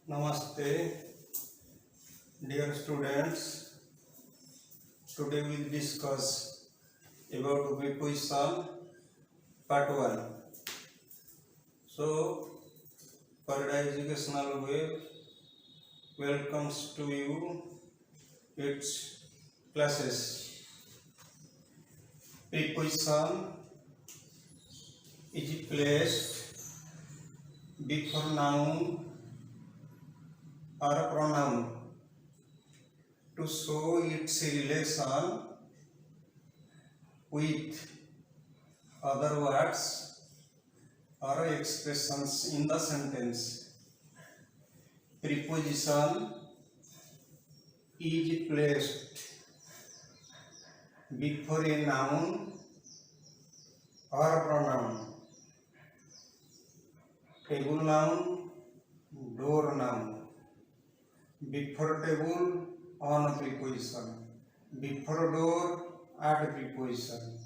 Namaste, dear students. Today we'll discuss about preposition part 1. So, Parada Educational Web welcomes to you its classes. Preposition is placed before noun or pronoun to show its relation with other words or expressions in the sentence. Preposition is placed before a noun or pronoun. Table noun, door noun. Before table, on preposition. Before door, at preposition.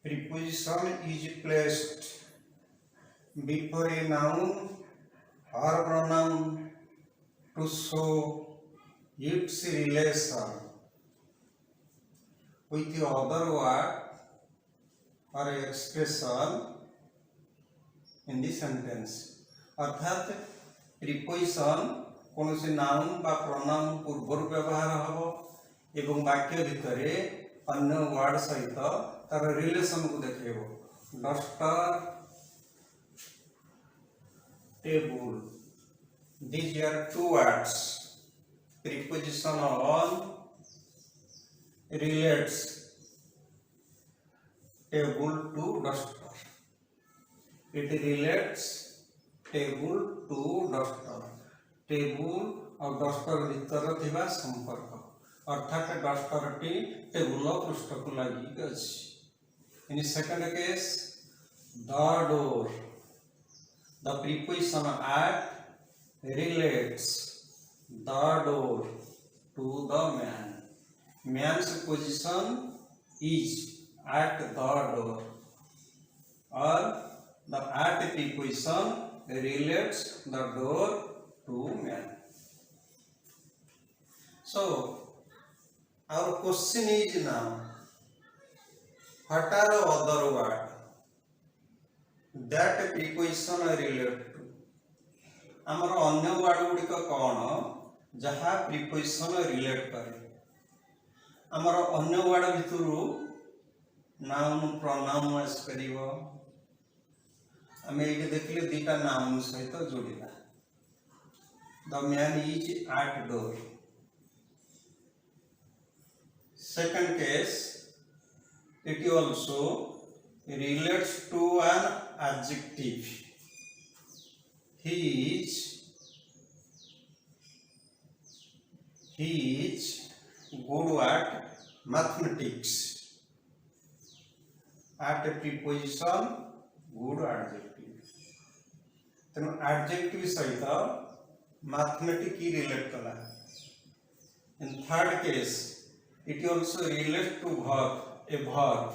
Preposition is placed before a noun or pronoun to show its relation with the other word or expression in the sentence. अर्थात preposition कौन से noun बा pronoun पूर्वर व्यवहार हम एवं वाक्य भितर अन्य वर्ड सहित तार रिलेशन को देखेबो. Duster, table, these are two words. Preposition on relates table to duster. It relates table to duster. Table और डस्टर भीतर थिबा संपर्क अर्थात डस्टर टी टेबुल पृष्ठ को लगी अछि. In second case the door. The preposition at relates the door to the man. Man's position is at the door, or the at preposition relates the door to man. So our question is now, what are the other words that preposition relate to? आमर अन्य word गुड़िक कौन जहाँ preposition relate करे. आमर अन्य word भितर noun pronoun आसपर. आम ये देखिले दीटा नाउन सहित जोड़ा. The man is at door. Second case it also relates to an adjective. He is good at mathematics. At a preposition, good adjective. तेणु adjective सहित mathematics की relate कला. In third case, it also relates to verb. A verb.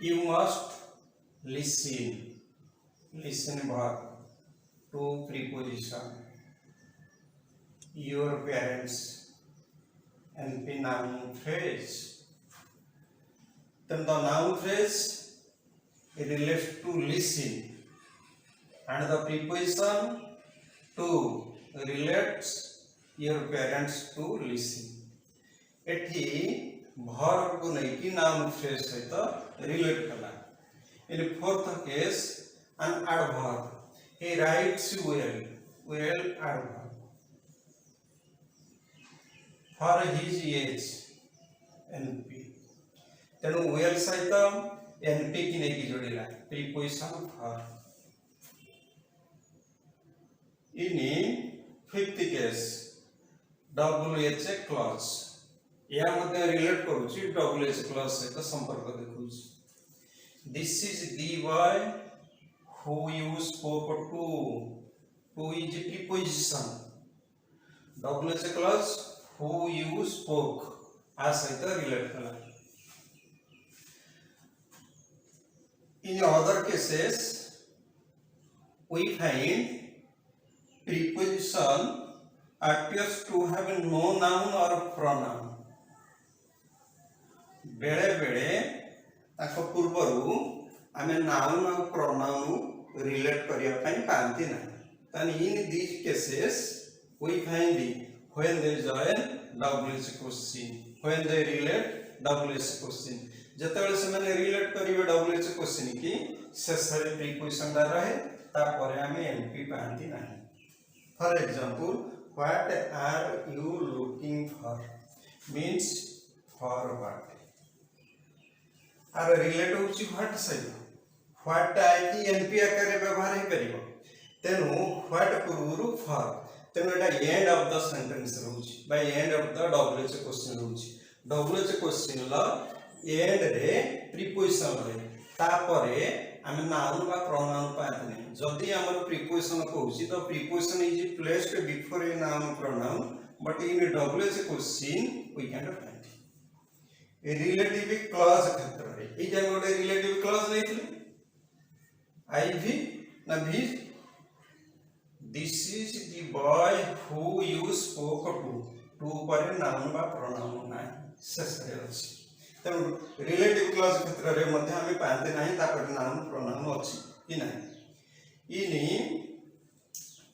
You must listen. Listen verb. To preposition. Your parents. NP noun phrase. Then the noun phrase relates to listen, and the preposition to relates your parents to listen. एठी verb को नहीं noun phrase सहित relate कला. In fourth case, an adverb. He writes well. Well adverb. For his age, NP. तेणु well सहित NP की नहीं की जोड़ेला. Preposition for. इनी fifth case, WH clause. यह मध्य relate करूची WH clause सहित संपर्क देखुची. This is the boy who you spoke to. To is preposition. WH clause who you spoke as सहित relate कला. In other cases we find preposition appears to have no noun or pronoun. बेले बेले ताको पूर्वरु आमे noun और pronoun relate करिया पई पांती ना. Then in these cases we find when they join WH question, when they relate WH question. जतबेले से माने रिलेट करिवे WH क्वेश्चन की शेषरे प्रीपोजिशन दा रहे तापरे आमे एमपी पांती नाही. For example what are you looking for means for what. आर रिलेट होची व्हाट सही व्हाट आकी एमपी आकारे व्यवहार हे परिबो. तेनु व्हाट पूर्वरु फॉर तेनु एटा एंड ऑफ द सेंटेंस रहउची by end of the WH question रहउची. WH क्वेश्चन ला एंड रे प्रीपोजिशन रे तापरे आमे नाउन बा प्रोनाउन पाते नै. जदि हमर प्रीपोजिशन कहउची तो preposition is placed before a noun pronoun but in WH question we can find a relative clause क्षेत्र रे ए जे गोटे रिलेटिव क्लॉज नैथिले आई भी ना भी. This is the boy who you spoke to पर नाउन बा प्रोनाउन ना शेषरे अछि. तेणु रिलेटिव क्लॉज क्षेत्र रे मध्ये आमे पाते नाही तापर नाउन प्रोनाउन अछि कि नाही. इनि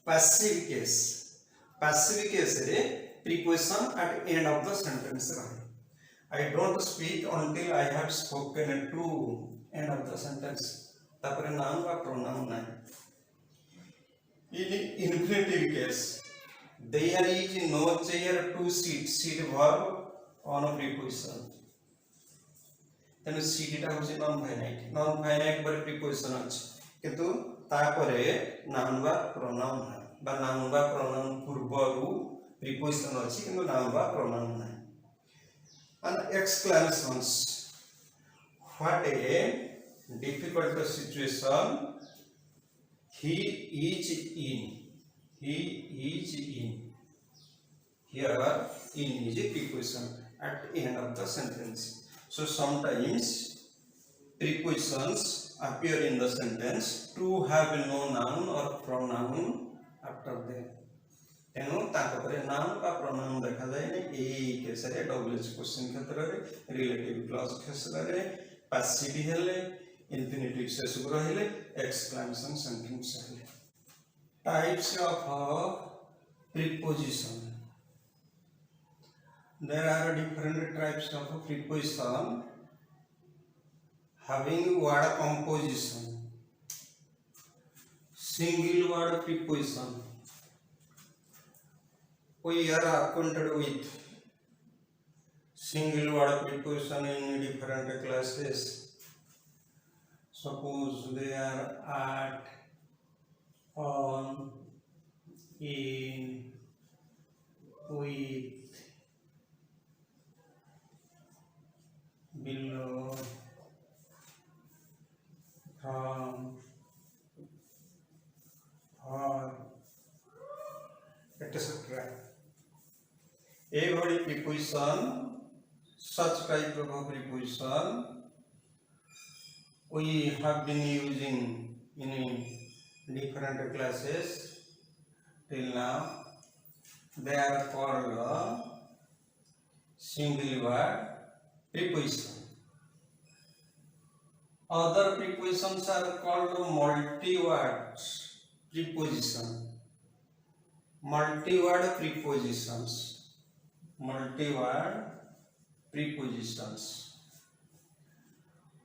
passive case रे preposition at end of the sentence रहे. I don't speak until I have spoken to end of the sentence तापर नाउन बा प्रोनाउन नाही. In infinitive case there is no chair to sit verb on preposition. तेनु सीटा होची non finite पर preposition अछि किंतु तापरे नाउन बा प्रोनाउन है बा नाउन बा प्रोनाउन पूर्वरु प्रीपोजिशन अछि किंतु नाउन बा प्रोनाउन है. And exclamations what a difficult situation he is in here in is a preposition at the end of the sentence. So sometimes prepositions appear in the sentence to have no noun or pronoun after them. तेनु ताको परे noun का pronoun देखा जाय ने ए case रे WH question क्षेत्र रे रिलेटिव क्लॉज क्षेत्र रे पासिव हेले इंफिनिटिव से सुग्र हेले एक्सक्लेमेशन सेंटेंस हेले. Types of preposition. There are different types of preposition having word composition. Single word preposition we are acquainted with. Single word preposition in different classes. Suppose they are at, on, in, with, below, from, for, etc. Every preposition, such type of preposition we have been using in different classes till now. They are called single word preposition. Other prepositions are called multi-word preposition. Multi-word prepositions. Multi-word prepositions.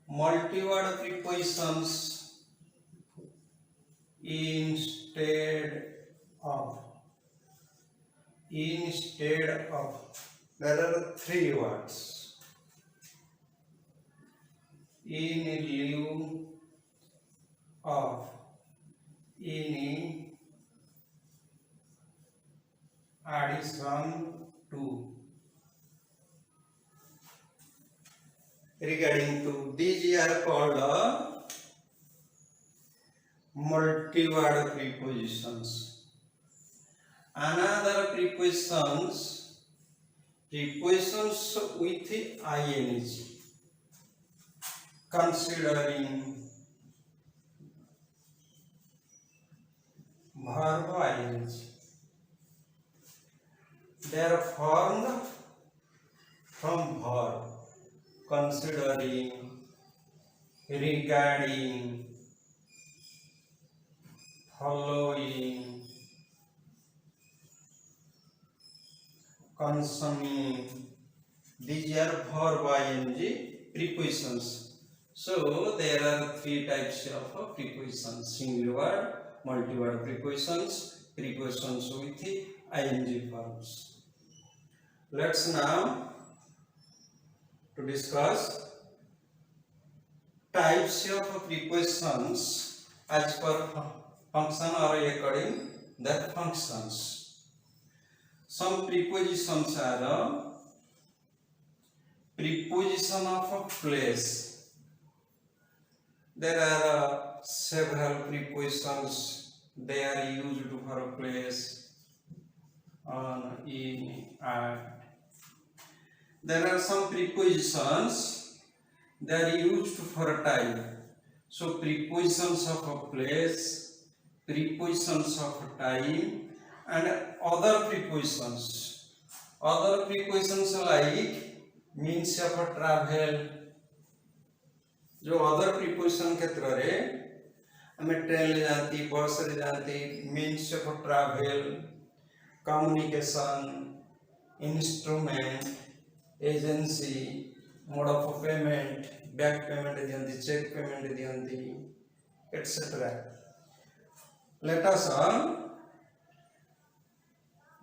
Multi-word prepositions instead of there are three words. In lieu of, in addition to, regarding to. These are called multi-word prepositions. Another prepositions with ing, considering, verb ing. They are formed from verb considering, regarding, following, concerning. These are verb ing prepositions. So there are three types of prepositions: single word, multi-word prepositions, prepositions with ing verbs. Let's now to discuss types of prepositions as per function or according their functions. Some prepositions are preposition of place. There are several prepositions. They are used for place, on, in, at. There are some prepositions that are used for time. So prepositions of a place, prepositions of time, and other prepositions. Other prepositions like means of travel. जो other preposition क्षेत्र रे हमें train ले जाती, बस ले जाती, means of travel, communication, instrument, agency, mode of payment, back payment दियंती, check payment दियंती, etc. Let us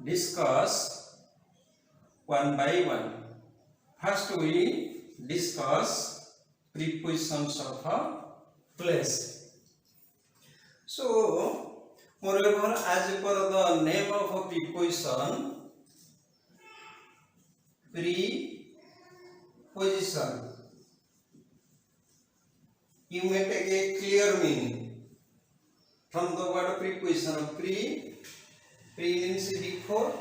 discuss one by one. First we discuss prepositions of a place. So, moreover, as per the name of a preposition, preposition, you may take a clear meaning from the word preposition. Pre means before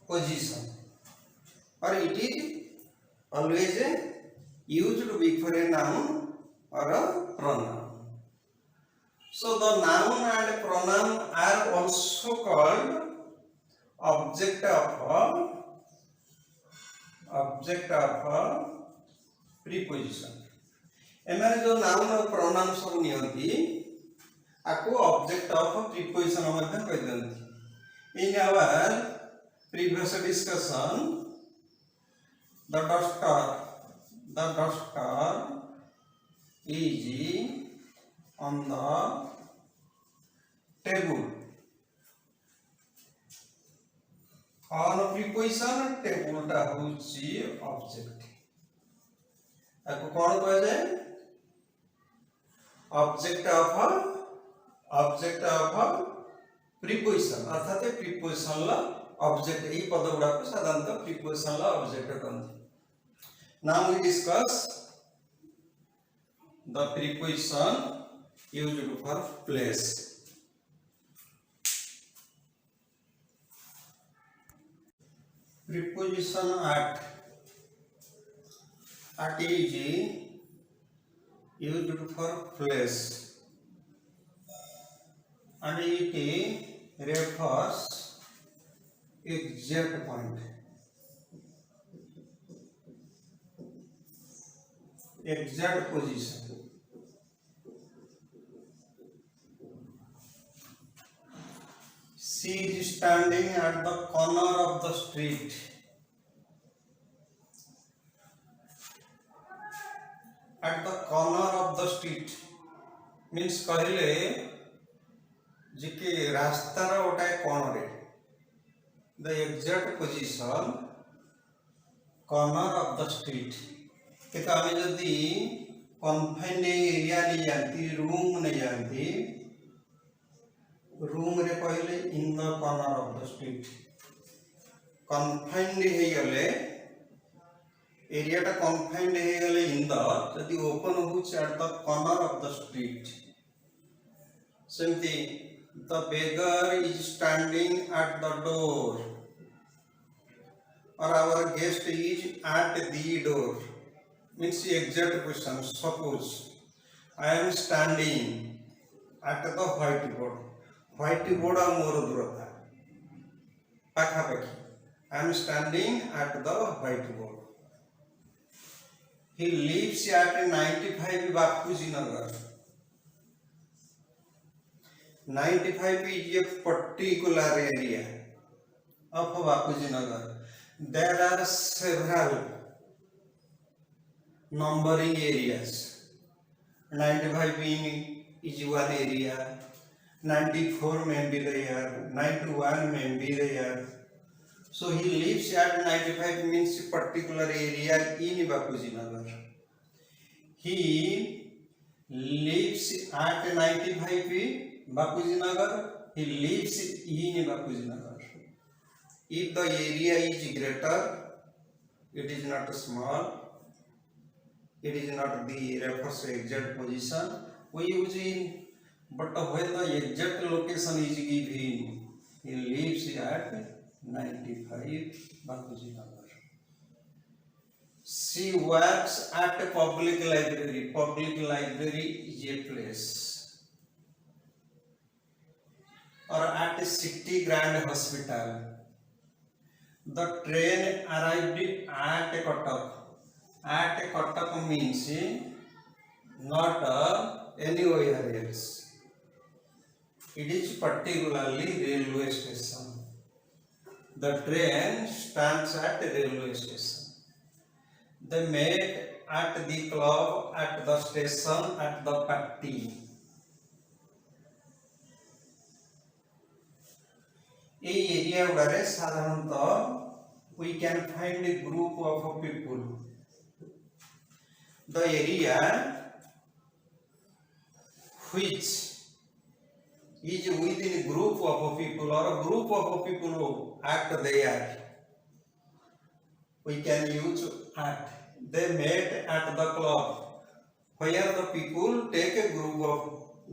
position, or it is always used before a noun or a pronoun. So the noun and pronoun are also called object of preposition. एमाने जो noun और pronoun सब नियंती आको object of preposition मध्य कह दियंती. In our previous discussion, the duster is on the table. On preposition table टा होची object. आको कौन कह जाए? Object of preposition. अर्थात preposition ला object यही पद गुड़ा को साधारणतः preposition ला object कहते. Now we discuss the preposition used for place. Preposition at is used for place, and it refers exact point. Exact position. She is standing at the corner of the street. At the corner of the street means कहले जिके रास्ता रा उठाए कौन रे. The exact position corner of the street. किता हमें जल्दी confined area नहीं जानती, room नहीं जानती, room रे कहले in the corner of the street. Confined है गले area टा confined है गले in the जल्दी open होच at the corner of the street. Something the beggar is standing at the door, or our guest is at the door. Means the exact question. Suppose I am standing at the whiteboard ଆଉ ମୋର ଦୂରତା ପାଖାପାଖି। I am standing at the whiteboard. He lives at 95 Bapuji Nagar. 95 is a particular area of Bapuji Nagar. There are several numbering areas. 95 is one area, 94 may be there, 91 may be there. So he lives at 95 means particular area in Bapuji Nagar. He lives at 95 Bapuji Nagar. He lives in Bapuji Nagar. If the area is greater, it is not small. It is not the refers to exact position. We use in, but when the exact location is given, he lives at 95 Bapuji Nagar. She works at a public library. Public library is a place. Or at a city grand hospital. The train arrived at Kotak. At Kotak means not anywhere else. It is particularly railway station. The train stands at the railway station. They met at the club, at the station, at the party. এই area গুড়ারে সাধারণত we can find a group of people. The area which is within a group of people or a group of people who act there, we can use at. They met at the club where the people take a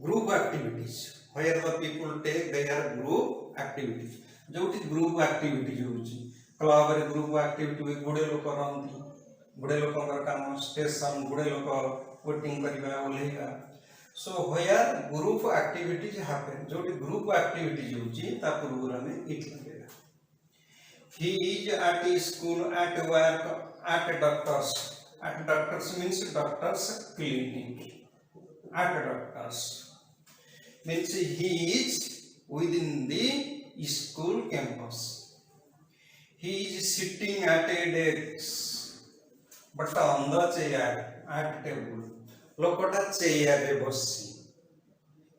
group activities. Where the people take their group activities. जोटी group activities होची club रे group activity गुडे लोक रहंती गुडे लोकंकर काम station गुडे लोक voting करिबा ओलेगा. So where group activities happen, जोटी group activities होची ता पूर्व में इट लगेगा. He is at school, at work, at doctors. At doctors means doctors clinic. At doctors means he is within the school campus. He is sitting at a desk, but on the chair at table. लोकटा chair रे बसी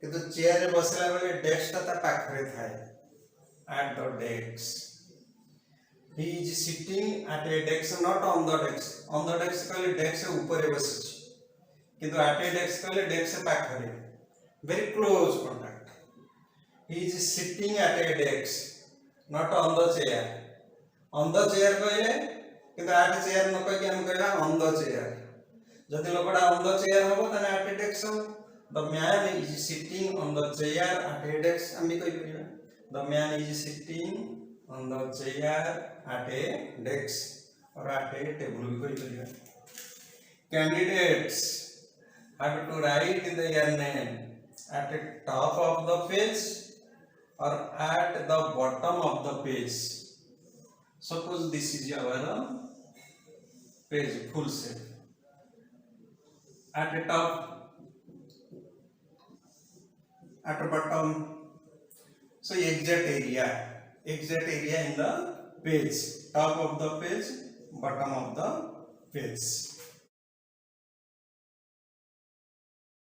किंतु chair रे बसला बेले desk ता पाखरे थाए at the desk. He is sitting at a desk, not on the desk. On the desk कहले desk से ऊपर बसी किंतु at a desk कहले desk से पाखरे. Very close contact. He is sitting at a desk, not on the chair. On the chair कहले किंतु at chair न कह के हम कहला on the chair. जदि लोकड़ा on the chair होबो तने at a desk हो. The man is sitting on the chair at a desk. हम भी कहि परिबा. The man is sitting on the chair at a desk or at a table भी कहि परिबा. Candidates have to write their name at the top of the page or at the bottom of the page. Suppose this is our page full set. At the top, at the bottom, so exact area in the page, top of the page, bottom of the page.